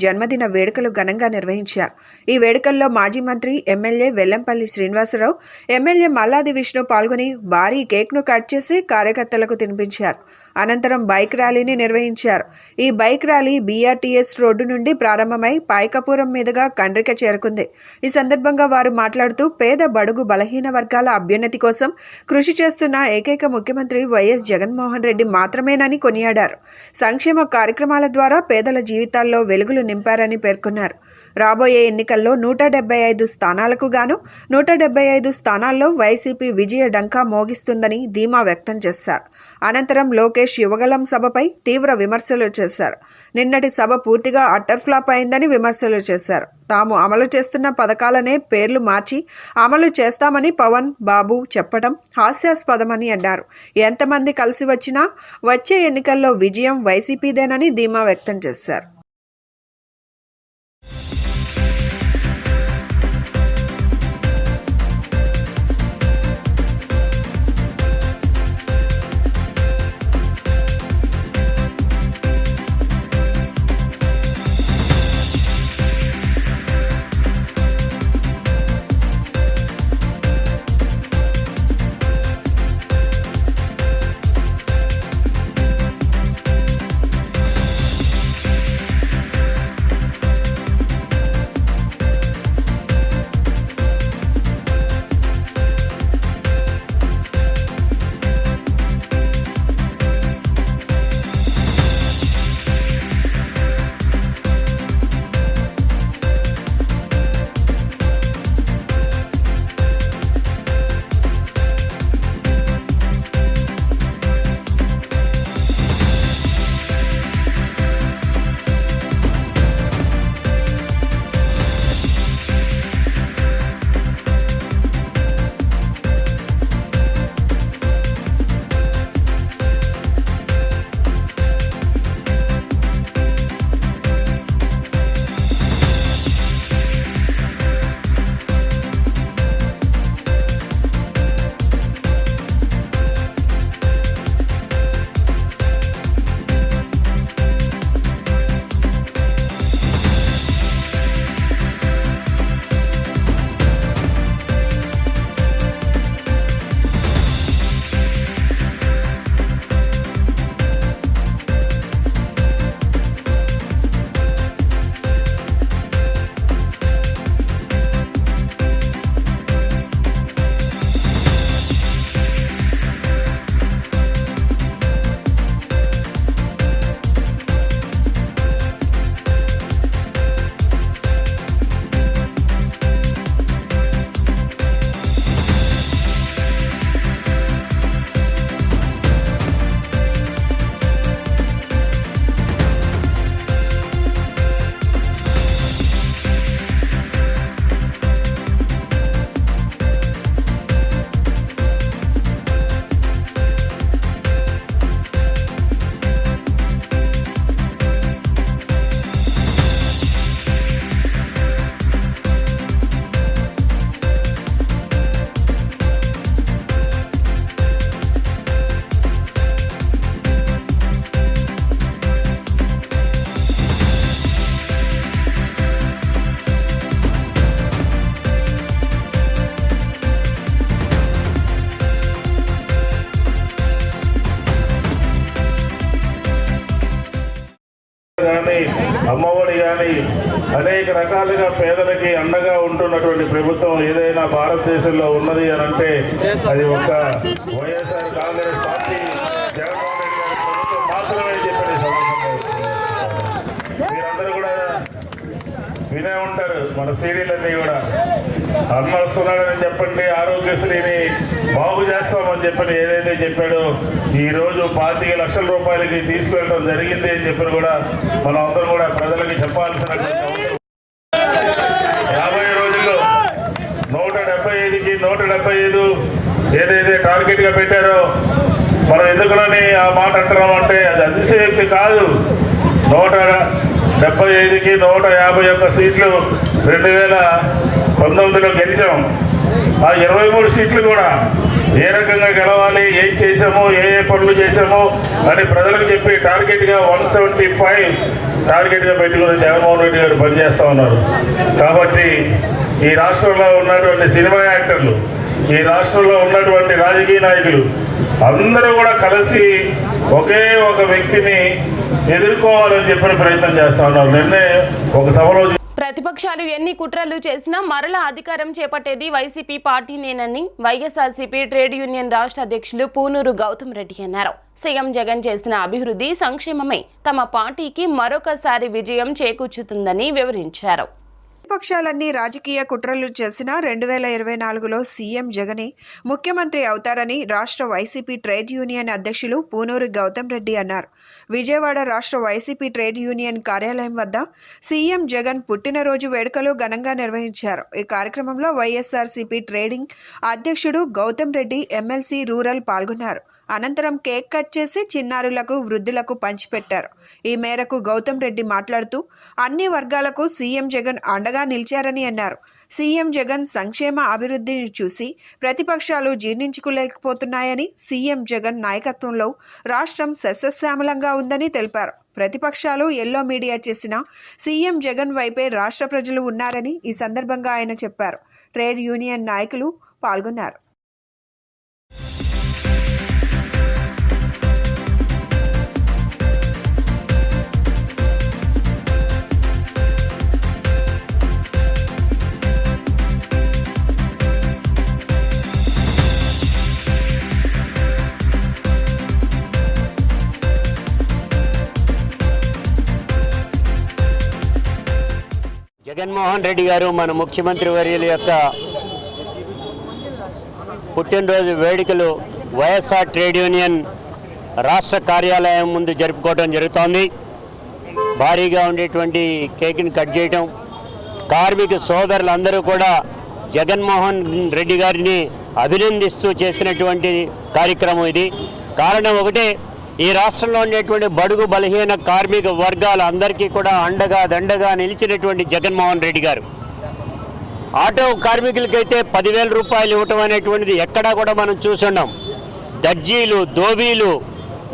Speaker 9: జన్మదిన వేడుకలు ఘనంగా నిర్వహించారు. ఈ వేడుకల్లో మాజీ మంత్రి ఎమ్మెల్యే వెల్లంపల్లి శ్రీనివాసరావు, ఎమ్మెల్యే మల్లాది విష్ణు పాల్గొని భారీ కేక్ను కట్ చేసి కార్యకర్తలకు తినిపించారు. అనంతరం బైక్ ర్యాలీని నిర్వహించారు. ఈ బైక్ ర్యాలీ బీఆర్టీఎస్ రోడ్డు నుండి ప్రారంభమై పాయకపురం మీదుగా కండ్రిక చేరుకుంది. ఈ సందర్భంగా వారు మాట్లాడుతూ పేద బడుగు బలహీన వర్గాల అభ్యున్నతి కోసం కృషి చేస్తున్న ఏకైక ముఖ్యమంత్రి వైఎస్ జగన్మోహన్ రెడ్డి మాత్రమేనని కొనియాడారు. సంక్షేమ కార్యక్రమాల ద్వారా పేదల జీవితాల్లో వెలుగులు నింపారని పేర్కొన్నారు. రాబోయే ఎన్నికల్లో 175 స్థానాలకు గాను 175 స్థానాల్లో వైసీపీ విజయ డంకా మోగిస్తుందని ధీమా వ్యక్తం చేశారు. అనంతరం లోకేష్ యువగళం సభపై తీవ్ర విమర్శలు చేశారు. నిన్నటి సభ పూర్తిగా అట్టర్ ఫ్లాప్ అయిందని విమర్శలు చేశారు. తాము అమలు చేస్తున్న పథకాలనే పేర్లు మార్చి అమలు చేస్తామని పవన్ బాబు చెప్పడం హాస్యాస్పదమని అన్నారు. ఎంతమంది కలిసి వచ్చినా వచ్చే ఎన్నికల్లో విజయం వైసీపీదేనని ధీమా వ్యక్తం చేశారు.
Speaker 10: కానీ అమ్మఒడి కానీ అనేక రకాలుగా పేదలకి అండగా ఉంటున్నటువంటి ప్రభుత్వం ఏదైనా భారతదేశంలో ఉన్నది అని అంటే అది ఒక వైఎస్ఆర్ కాంగ్రెస్ పార్టీ జగన్మోహన్ రెడ్డి గారి ప్రభుత్వం మాత్రమే చెప్పిన మీరందరూ కూడా వినే ఉంటారు మన సీడీలన్నీ కూడా అన్న వస్తున్నాడని చెప్పండి, ఆరోగ్యశ్రీని బాగు చేస్తామని చెప్పని ఏదైతే చెప్పాడో ఈ రోజు 25 లక్షల రూపాయలకి తీసుకెళ్ళడం జరిగింది అని చెప్పని కూడా మనం అందరం కూడా ప్రజలకి చెప్పాల్సినటువంటి అవసరం. 50 రోజుల్లో 175కి 175 ఏదైతే టార్గెట్ గా పెట్టారో మనం ఎందుకులని ఆ మాట అంటున్నాం అంటే అది అతిశయోక్తి కాదు. 175కి 151 సీట్లు 2019లో గెలిచాం. ఆ 23 సీట్లు కూడా ఏ రకంగా గెలవాలి, ఏం చేసామో, ఏ పనులు చేసామో అని ప్రజలకు చెప్పి టార్గెట్గా 175 టార్గెట్గా పెట్టుకుని జగన్మోహన్ రెడ్డి గారు పనిచేస్తూ ఉన్నారు. కాబట్టి ఈ రాష్ట్రంలో ఉన్నటువంటి సినిమా యాక్టర్లు, ఈ రాష్ట్రంలో ఉన్నటువంటి రాజకీయ నాయకులు అందరూ కూడా కలిసి ఒకే ఒక వ్యక్తిని ఎదుర్కోవాలని చెప్పిన ప్రయత్నం చేస్తూ ఉన్నారు. నిన్నే ఒక సభలో
Speaker 1: ప్రతిపక్షాలు ఎన్ని కుట్రలు చేసినా మరలా అధికారం చేపట్టేది వైసీపీ పార్టీనేనని వైఎస్ఆర్సీపీ ట్రేడ్ యూనియన్ రాష్ట్ర అధ్యక్షులు పూనూరు గౌతమ్ రెడ్డి అన్నారు. సీఎం జగన్ చేసిన అభివృద్ధి సంక్షేమమే తమ పార్టీకి మరొకసారి విజయం చేకూర్చుతుందని వివరించారు.
Speaker 9: పక్షాలన్నీ రాజకీయ కుట్రలు చేసినా 2024లో సీఎం జగనే ముఖ్యమంత్రి అవుతారని రాష్ట్ర వైసీపీ ట్రేడ్ యూనియన్ అధ్యక్షులు పూనూరు గౌతమ్ రెడ్డి అన్నారు. విజయవాడ రాష్ట్ర వైసీపీ ట్రేడ్ యూనియన్ కార్యాలయం వద్ద సీఎం జగన్ పుట్టినరోజు వేడుకలు ఘనంగా నిర్వహించారు. ఈ కార్యక్రమంలో వైఎస్ఆర్సీపీ ట్రేడింగ్ అధ్యక్షుడు గౌతమ్ రెడ్డి, ఎమ్మెల్సీ రూరల్ పాల్గొన్నారు. అనంతరం కేక్ కట్ చేసి చిన్నారులకు, వృద్ధులకు పంచిపెట్టారు. ఈ మేరకు గౌతమ్ రెడ్డి మాట్లాడుతూ అన్ని వర్గాలకు సీఎం జగన్ అండగా నిలిచారని అన్నారు. సీఎం జగన్ సంక్షేమ అభివృద్ధిని చూసి ప్రతిపక్షాలు జీర్ణించుకోలేకపోతున్నాయని, సీఎం జగన్ నాయకత్వంలో రాష్ట్రం సస్యశ్యామలంగా ఉందని తెలిపారు. ప్రతిపక్షాలు ఎల్లో మీడియా చేసిన సీఎం జగన్ వైపే రాష్ట్ర ప్రజలు ఉన్నారని ఈ సందర్భంగా ఆయన చెప్పారు. ట్రేడ్ యూనియన్ నాయకులు పాల్గొన్నారు.
Speaker 12: జగన్మోహన్ రెడ్డి గారు మన ముఖ్యమంత్రి వర్యుల యొక్క పుట్టినరోజు వేడుకలు వైఎస్ఆర్ ట్రేడ్ యూనియన్ రాష్ట్ర కార్యాలయం ముందు జరుపుకోవడం జరుగుతోంది. భారీగా ఉండేటువంటి కేక్ని కట్ చేయటం, కార్మిక సోదరులందరూ కూడా జగన్మోహన్ రెడ్డి గారిని అభినందిస్తూ చేసినటువంటి కార్యక్రమం ఇది. కారణం ఒకటే, ఈ రాష్ట్రంలో ఉండేటువంటి బడుగు బలహీన కార్మిక వర్గాలందరికీ కూడా అండగా దండగా నిలిచినటువంటి జగన్మోహన్ రెడ్డి గారు. ఆటో కార్మికులకైతే 10,000 రూపాయలు ఇవ్వటం అనేటువంటిది ఎక్కడా కూడా మనం చూస్తున్నాం. దర్జీలు, దోబీలు,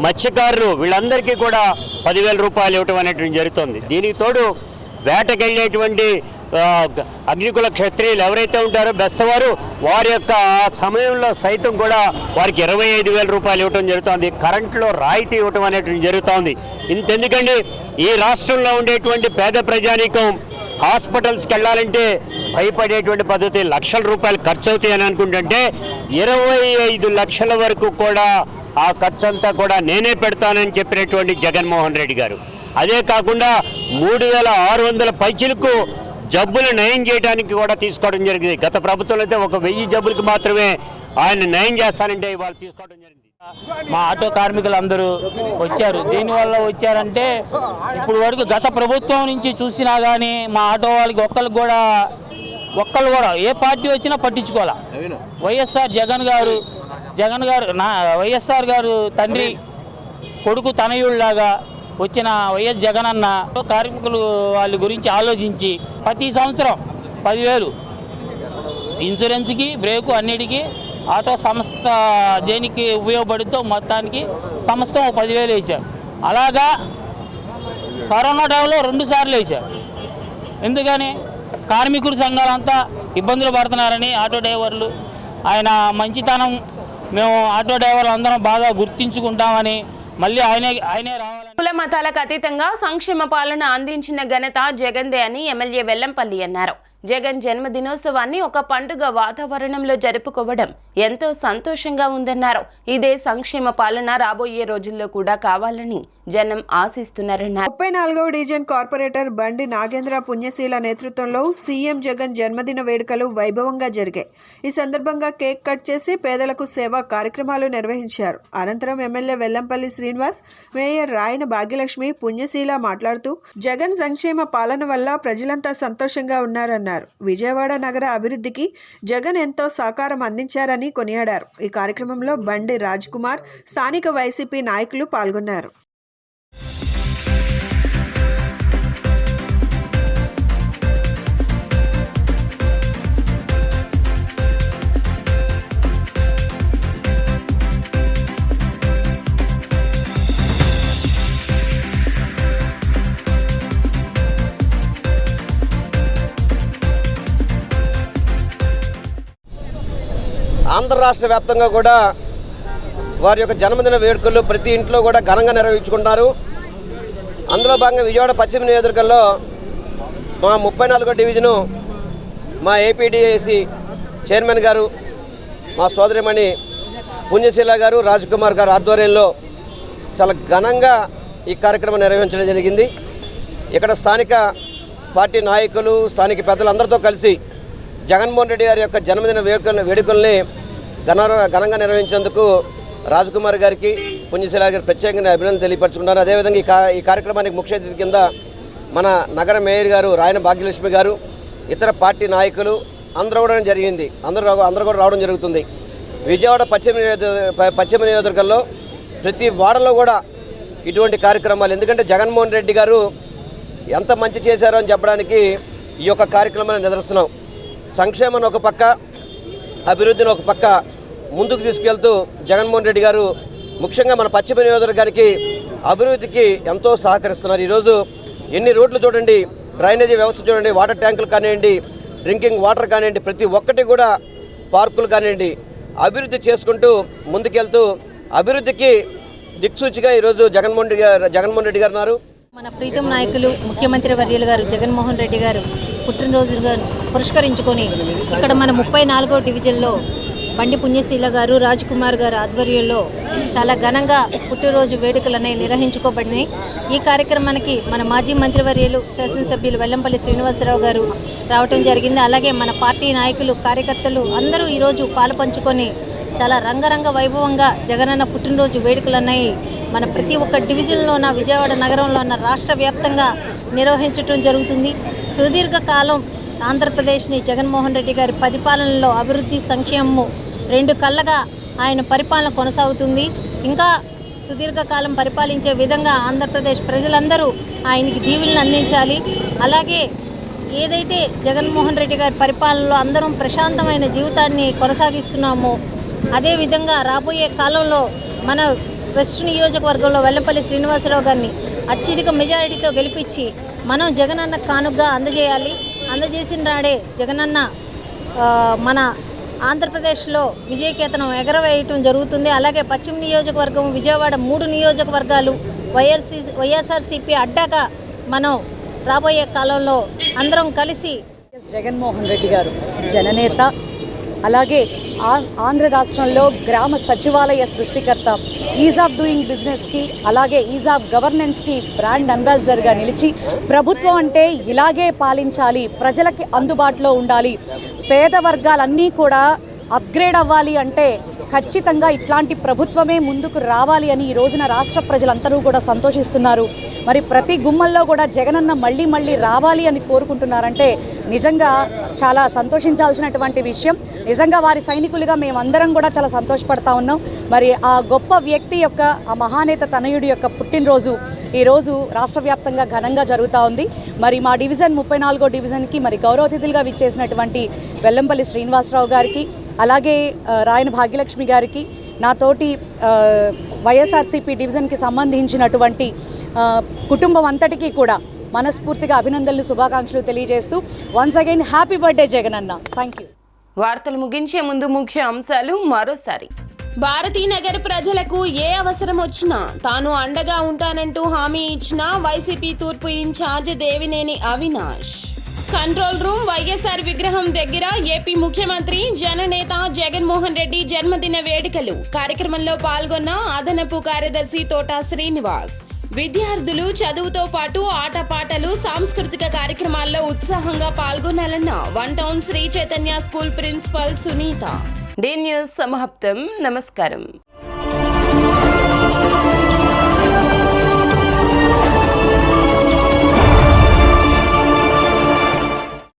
Speaker 12: మత్స్యకారులు వీళ్ళందరికీ కూడా 10,000 రూపాయలు ఇవ్వటం అనేటువంటి జరుగుతుంది. దీనికి తోడు వేటకెళ్ళేటువంటి అగ్నికుల క్షత్రియులు ఎవరైతే ఉంటారో బెస్తవారు, వారి యొక్క సమయంలో సైతం కూడా వారికి 25,000 రూపాయలు ఇవ్వటం జరుగుతుంది. కరెంట్లో రాయితీ ఇవ్వటం అనేటువంటి జరుగుతుంది. ఇంతెందుకండి, ఈ రాష్ట్రంలో ఉండేటువంటి పేద ప్రజానీకం హాస్పిటల్స్కి వెళ్ళాలంటే భయపడేటువంటి పద్ధతి, లక్షల రూపాయలు ఖర్చు అవుతాయని అనుకుంటుంటే 25 లక్షల వరకు కూడా ఆ ఖర్చు అంతా కూడా నేనే పెడతానని చెప్పినటువంటి జగన్మోహన్ రెడ్డి గారు. అదే కాకుండా 3,600 పైచిలకు జబ్బులు నయం చేయడానికి కూడా తీసుకోవడం జరిగింది. గత ప్రభుత్వంలో అయితే 1,000 జబ్బులకు మాత్రమే ఆయన నయం చేస్తానంటే ఇవాళ తీసుకోవడం జరిగింది.
Speaker 13: మా ఆటో కార్మికులందరూ వచ్చారు. దీనివల్ల వచ్చారంటే ఇప్పుడు వరకు గత ప్రభుత్వం నుంచి చూసినా కానీ మా ఆటో వాళ్ళకి ఒక్కళ్ళు కూడా ఏ పార్టీ వచ్చినా పట్టించుకోవాలా. వైఎస్ఆర్ జగన్ గారు వైఎస్ఆర్ గారు తండ్రి కొడుకు తనయుళ్లాగా వచ్చిన వైఎస్ జగన్ అన్న కార్మికులు వాళ్ళ గురించి ఆలోచించి ప్రతి సంవత్సరం 10,000 ఇన్సూరెన్స్కి, బ్రేకు, అన్నిటికీ ఆటో సంస్థ దేనికి ఉపయోగపడుతూ మొత్తానికి సంస్థ 10,000 వేశారు. అలాగా కరోనా టైంలో 2 సార్లు వేశారు. ఎందుకని కార్మికుల సంఘాలంతా ఇబ్బందులు పడుతున్నారని ఆటో డ్రైవర్లు ఆయన మంచితనం, మేము ఆటో డ్రైవర్లు అందరం బాగా గుర్తించుకుంటామని మళ్ళీ ఆయనే రావాలని
Speaker 1: కుల మతాలకు అతీతంగా సంక్షేమ పాలన అందించిన ఘనత జగన్దే అని ఎమ్మెల్యే వెల్లంపల్లి అన్నారు. జగన్ జన్మదినోత్సవాన్ని ఒక పండుగ వాతావరణంలో జరుపుకోవడం ఎంతో సంతోషంగా ఉందన్నారు. ఇదే సంక్షేమ పాలన రాబోయే రోజుల్లో కూడా కావాలని జనం ఆశిస్తున్నారన్నారు.
Speaker 9: 34వ డివిజన్ కార్పొరేటర్ బండి నాగేంద్ర పుణ్యశీల నేతృత్వంలో సీఎం జగన్ జన్మదిన వేడుకలు వైభవంగా జరిగాయి. ఈ సందర్భంగా కేక్ కట్ చేసి పేదలకు సేవా కార్యక్రమాలు నిర్వహించారు. అనంతరం ఎమ్మెల్యే వెల్లంపల్లి శ్రీనివాస్, మేయర్ రాయన భాగ్యలక్ష్మి పుణ్యశీల మాట్లాడుతూ జగన్ సంక్షేమ పాలన వల్ల ప్రజలంతా సంతోషంగా ఉన్నారన్నారు. విజయవాడ నగర అభివృద్ధికి జగన్ ఎంతో సహకారం అందించారని కొనియాడారు. ఈ కార్యక్రమంలో బండి రాజ్ కుమార్, స్థానిక వైసీపీ నాయకులు పాల్గొన్నారు.
Speaker 8: ఆంధ్ర రాష్ట్ర వ్యాప్తంగా కూడా వారి యొక్క జన్మదిన వేడుకలు ప్రతి ఇంట్లో కూడా ఘనంగా నిర్వహించుకుంటున్నారు. అందులో భాగంగా విజయవాడ పశ్చిమ నియోజకవర్గంలో మా 34వ డివిజను మా ఏపీడీఏసీ చైర్మన్ గారు, మా సోదరిమణి పుణ్యశీల గారు, రాజ్ కుమార్ గారు ఆధ్వర్యంలో చాలా ఘనంగా ఈ కార్యక్రమం నిర్వహించడం జరిగింది. ఇక్కడ స్థానిక పార్టీ నాయకులు, స్థానిక పెద్దలందరితో కలిసి జగన్మోహన్ రెడ్డి గారి యొక్క జన్మదిన వేడుకల్ని ఘనంగా నిర్వహించేందుకు రాజ్ కుమార్ గారికి, పుణ్యశీల గారికి ప్రత్యేకంగా అభినందనలు తెలియపరచుకున్నారు. అదేవిధంగా ఈ కార్యక్రమానికి ముఖ్య అతిథి కింద మన నగర మేయర్ గారు రాయన భాగ్యలక్ష్మి గారు, ఇతర పార్టీ నాయకులు అందరూ కూడా జరిగింది. అందరూ కూడా రావడం జరుగుతుంది. విజయవాడ పశ్చిమ నియోజకవర్గంలో ప్రతి వాడలో కూడా ఇటువంటి కార్యక్రమాలు, ఎందుకంటే జగన్మోహన్ రెడ్డి గారు ఎంత మంచి చేశారో అని చెప్పడానికి ఈ యొక్క కార్యక్రమాన్ని నిదర్శనం. సంక్షేమాన్ని ఒక పక్క, అభివృద్ధిని ఒక పక్క ముందుకు తీసుకెళ్తూ జగన్మోహన్ రెడ్డి గారు ముఖ్యంగా మన పశ్చిమ నియోజకవర్గానికి అభివృద్ధికి ఎంతో సహకరిస్తున్నారు. ఈరోజు ఎన్ని రోడ్లు చూడండి, డ్రైనేజీ వ్యవస్థ చూడండి, వాటర్ ట్యాంకులు కానివ్వండి, డ్రింకింగ్ వాటర్ కానివ్వండి, ప్రతి ఒక్కటి కూడా పార్కులు కానివ్వండి అభివృద్ధి చేసుకుంటూ ముందుకెళ్తూ అభివృద్ధికి దిక్సూచిగా ఈరోజు జగన్మోహన్ రెడ్డి గారు ఉన్నారు.
Speaker 14: మన ప్రీతం నాయకులు ముఖ్యమంత్రి వర్యులు గారు జగన్మోహన్ రెడ్డి గారు పుట్టినరోజుగా పురస్కరించుకొని ఇక్కడ మన 34వ డివిజన్లో బండి పుణ్యశీల గారు, రాజ్ కుమార్ గారు ఆధ్వర్యంలో చాలా ఘనంగా పుట్టినరోజు వేడుకలు అనేవి నిర్వహించుకోబడినాయి. ఈ కార్యక్రమానికి మన మాజీ మంత్రివర్యులు శాసనసభ్యులు వెల్లంపల్లి శ్రీనివాసరావు గారు రావటం జరిగింది. అలాగే మన పార్టీ నాయకులు, కార్యకర్తలు అందరూ ఈరోజు పాలుపంచుకొని చాలా రంగరంగ వైభవంగా జగనన్న పుట్టినరోజు వేడుకలు అనేవి మన ప్రతి ఒక్క డివిజన్లో ఉన్న విజయవాడ నగరంలో ఉన్న రాష్ట్ర వ్యాప్తంగా నిర్వహించడం జరుగుతుంది. సుదీర్ఘకాలం ఆంధ్రప్రదేశ్ని జగన్మోహన్ రెడ్డి గారి పరిపాలనలో అభివృద్ధి, సంక్షేమము రెండు కళ్ళగా ఆయన పరిపాలన కొనసాగుతుంది. ఇంకా సుదీర్ఘకాలం పరిపాలించే విధంగా ఆంధ్రప్రదేశ్ ప్రజలందరూ ఆయనకి దీవెనలు అందించాలి. అలాగే ఏదైతే జగన్మోహన్ రెడ్డి గారి పరిపాలనలో అందరం ప్రశాంతమైన జీవితాన్ని కొనసాగిస్తున్నామో అదేవిధంగా రాబోయే కాలంలో మన వెస్ట్ నియోజకవర్గంలో వెల్లంపల్లి శ్రీనివాసరావు గారిని అత్యధిక మెజారిటీతో గెలిపించి మనం జగనన్న కానుకగా అందజేయాలి. అందజేసిన నాడే జగనన్న మన ఆంధ్రప్రదేశ్లో విజయకేతనం ఎగరవేయటం జరుగుతుంది. అలాగే పశ్చిమ నియోజకవర్గం, విజయవాడ 3 నియోజకవర్గాలు వైఎస్ఆర్సీపీ అడ్డాగా మనం రాబోయే కాలంలో అందరం కలిసి
Speaker 15: జగన్మోహన్ రెడ్డి గారు జననేత, అలాగే ఆంధ్ర రాష్ట్రంలో గ్రామ సచివాలయ సృష్టికర్త, ఈజ్ ఆఫ్ డూయింగ్ బిజినెస్కి అలాగే ఈజ్ ఆఫ్ గవర్నెన్స్కి బ్రాండ్ అంబాసిడర్గా నిలిచి ప్రభుత్వం అంటే ఇలాగే పాలించాలి, ప్రజలకి అందుబాటులో ఉండాలి, పేద వర్గాలన్నీ కూడా అప్గ్రేడ్ అవ్వాలి అంటే ఖచ్చితంగా ఇట్లాంటి ప్రభుత్వమే ముందుకు రావాలి అని ఈ రోజున రాష్ట్ర ప్రజలందరూ కూడా సంతోషిస్తున్నారు. మరి ప్రతి గుమ్మల్లో కూడా జగనన్న మళ్ళీ మళ్ళీ రావాలి అని కోరుకుంటున్నారంటే నిజంగా చాలా సంతోషించాల్సినటువంటి విషయం. నిజంగా వారి సైనికులుగా మేమందరం కూడా చాలా సంతోషపడతా ఉన్నాం. మరి ఆ గొప్ప వ్యక్తి యొక్క, ఆ మహానేత తనయుడి యొక్క పుట్టినరోజు ఈరోజు రాష్ట్ర వ్యాప్తంగా ఘనంగా జరుగుతూ ఉంది. మరి మా డివిజన్ 34వ డివిజన్కి మరి గౌరవ అతిథులుగా విచ్చేసినటువంటి వెల్లంపల్లి శ్రీనివాసరావు గారికి, అలాగే రాయన భాగ్యలక్ష్మి గారికి, నాతోటి వైఎస్ఆర్సీపీ డివిజన్కి సంబంధించినటువంటి కుటుంబం అంతటికీ కూడా మనస్ఫూర్తిగా అభినందనలు, శుభాకాంక్షలు తెలియజేస్తూ once again happy birthday Jagananna. Thank you.
Speaker 1: వార్తలు ముగించే ముందు ముఖ్య అంశాలు మరోసారి.
Speaker 2: భారతీనగర్ ప్రజలకు ఏ అవసరం వచ్చినా తాను అండగా ఉంటానంటూ హామీ ఇచ్చిన వైసీపీ తూర్పు incharge Devineni Avinash. Control room YSR విగ్రహం దగ్గర ఏపీ ముఖ్యమంత్రి జననేత జగన్మోహన్ రెడ్డి జన్మదిన వేడుకలు. కార్యక్రమంలో పాల్గొన్న అదనపు కార్యదర్శి తోట శ్రీనివాస్. విద్యార్థులు చదువుతో పాటు ఆటపాటలు, సాంస్కృతిక కార్యక్రమాల్లో ఉత్సాహంగా పాల్గొనాలన్న one town Sri Chaitanya school principal Sunitha.
Speaker 1: D news సమాప్తం. నమస్కారం.